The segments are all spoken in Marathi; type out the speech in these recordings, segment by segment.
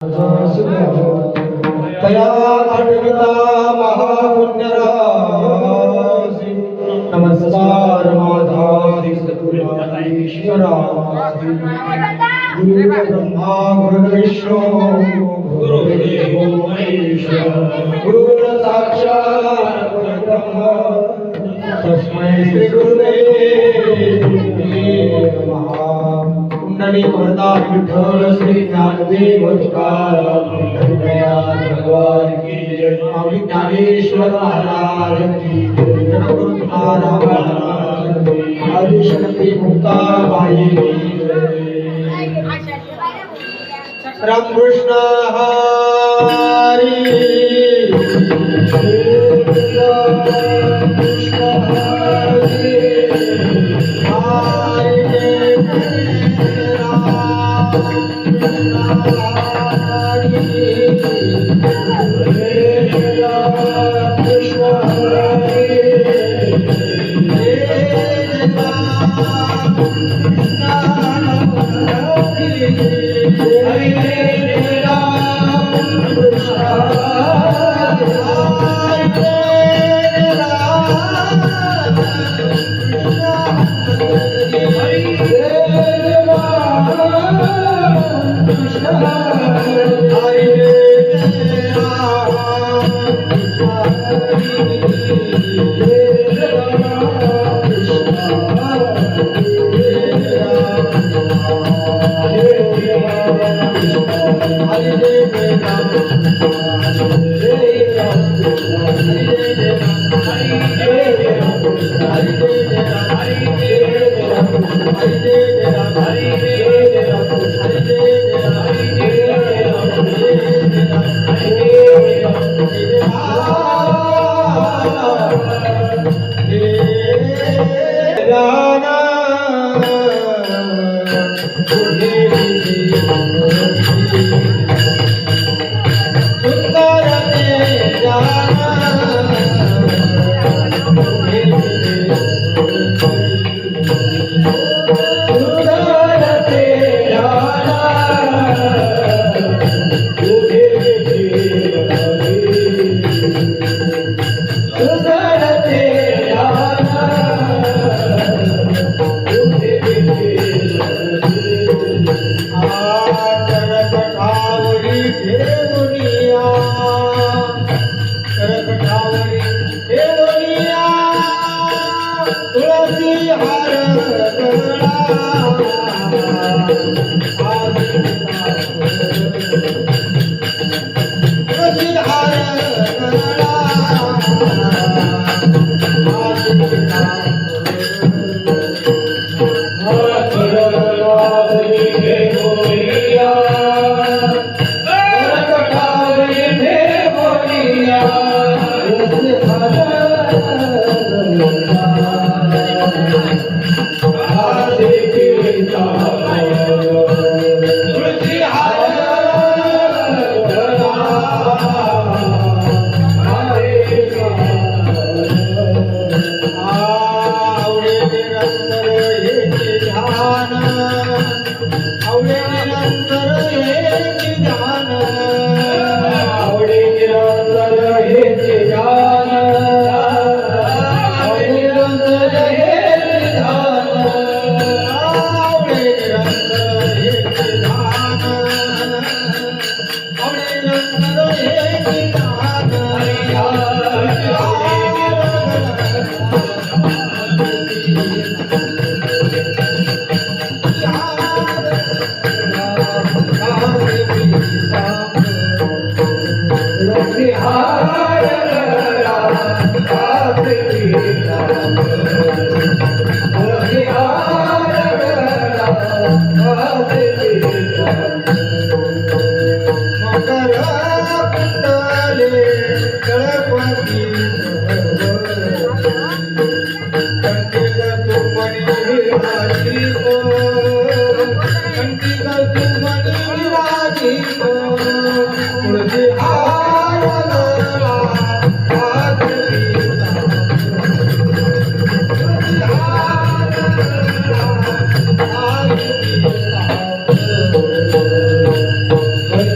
तया आठविता महापुण्यरासी नमस्कार माझा सद्गुरुईश्वरा गुरु ब्रह्मा गुरु विष्णू गुरुदेवो महेश्वर गुरु साक्षात् परब्रह्म तस्मै श्री गुरुदेव नमः। कुंडली वरदान विठ्ठल श्री ज्ञानदेव तुकाराम भगवान की जय। स्वामी ज्ञानेश्वर महाराज की जय। जगद्गुरु तुकाराम महाराज की जय। आदि शक्ति मुक्ताबाई की जय। Ramakrishna Hari Krishna Hari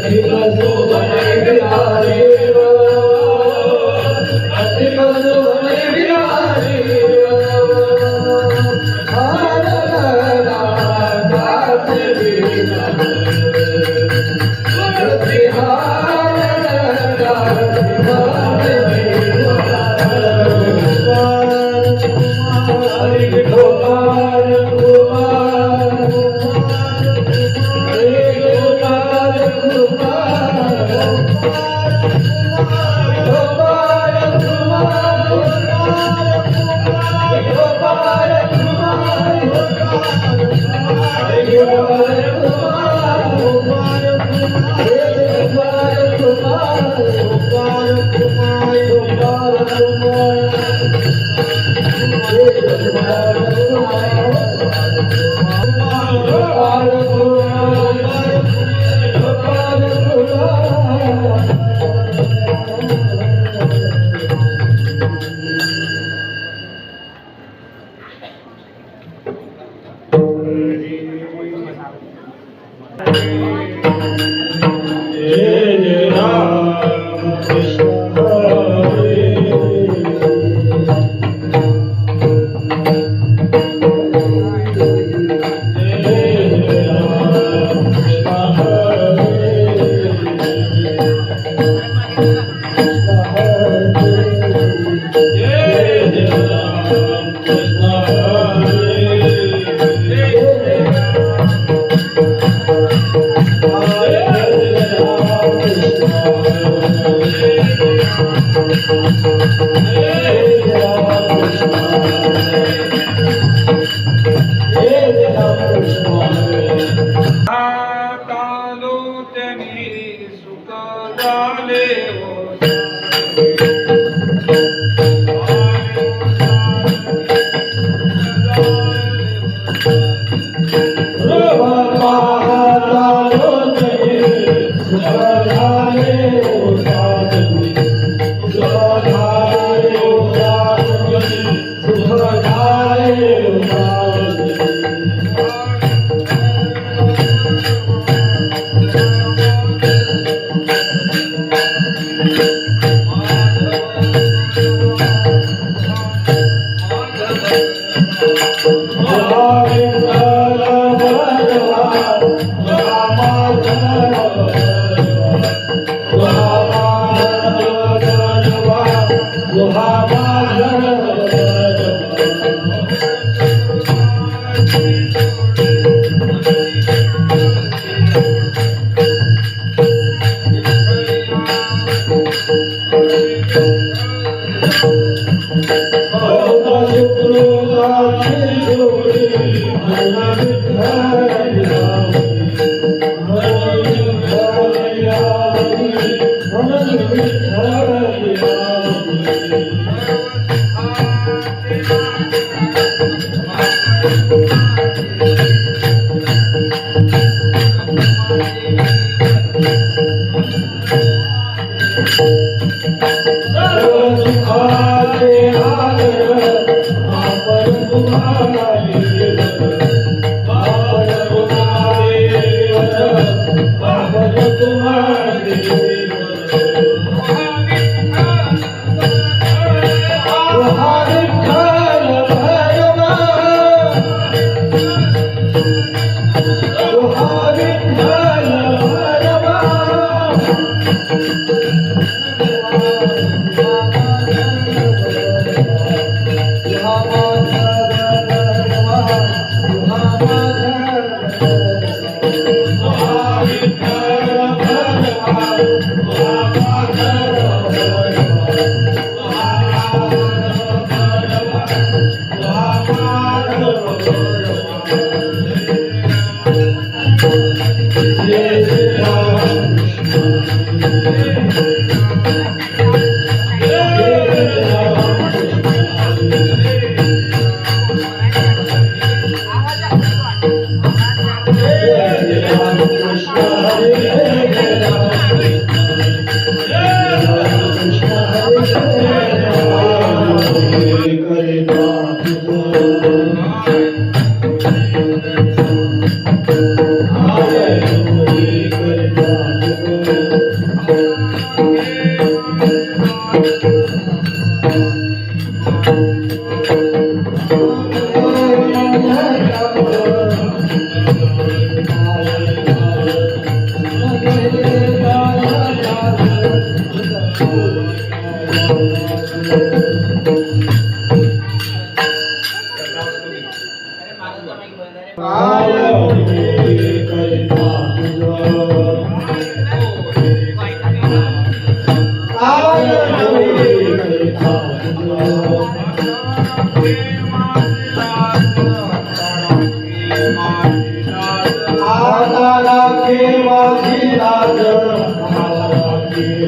Thank you. Hare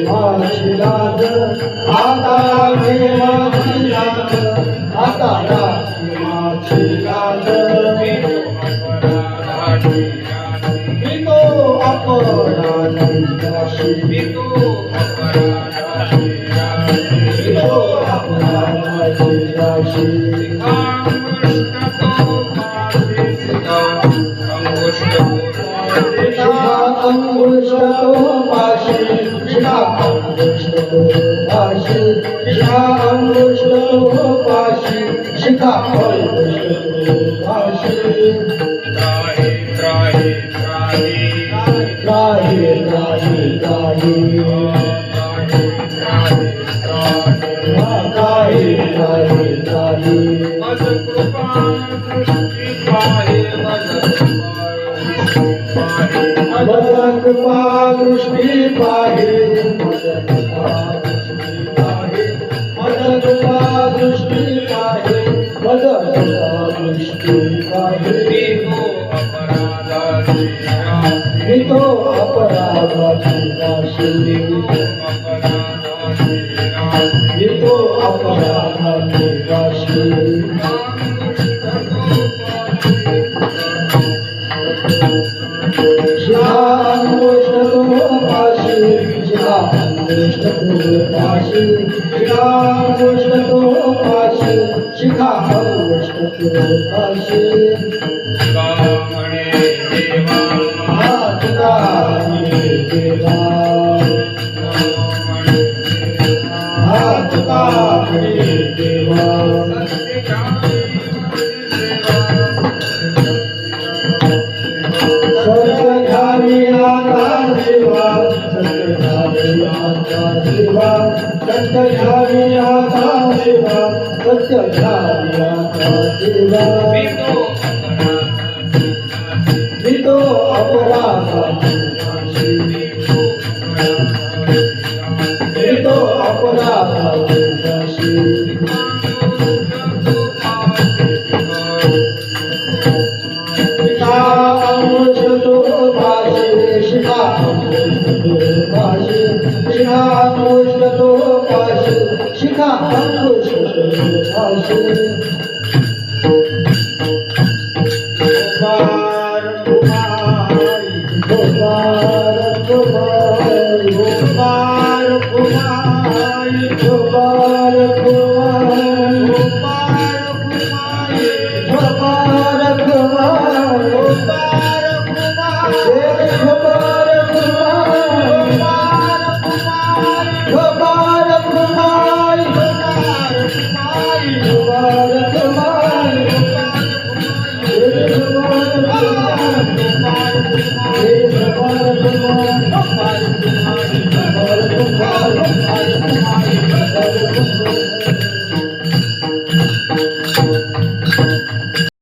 माझी लाज आता राखी माझी लाज आता राखी माझी लाज मी तो अपराधी राशी मी तो अपराधी राशी अंगुष्ठ तो पाशी शिखा अंगुष्ठ तो पाशी शिखा अंगुष्ठ तो पाशी शिखा अंगुष्ठ तो पाशी त्राही त्राही त्राही त्राही त्राही त्राही त्राही त्राही त्राही मज कृपा दृष्टी पाहे मज कृपा दृष्टी पाहे मज कृपा दृष्टी पाहे मज कृपा दृष्टी पाहे मी तो अपराधाची राशी मी तो अपराधाची राशी शिखा अंगुष्ठ तो पाशी शिखा अंगुष्ठ तो पाशी शिखा अंगुष्ठ तो पाशी शिखा अंगुष्ठ तो पाशी कामणे देवा हातकामणे देवा हातकामणे देवा सत्यधारी आता शिवा सत्यधारी आता शिवा सत्यधारी आता शिवा सत्यधारी आता शिवा मी तो अपराधाची राशी मी तो अपराधाची राशी शिखा अंगुष्ठ तो पाशी शिखा अंगुष्ठ तो पाशी शिखा अंगुष्ठ तो पाशी शिखा अंगुष्ठ तो पाशी गोपाल कुमारी गोपाल कुमारी गोपाल कुमारी गोपाल कुमारी गोपाल कुमारी गोपाल कुमारी गोपाल कुमारी गोपाल कुमारी Thank you.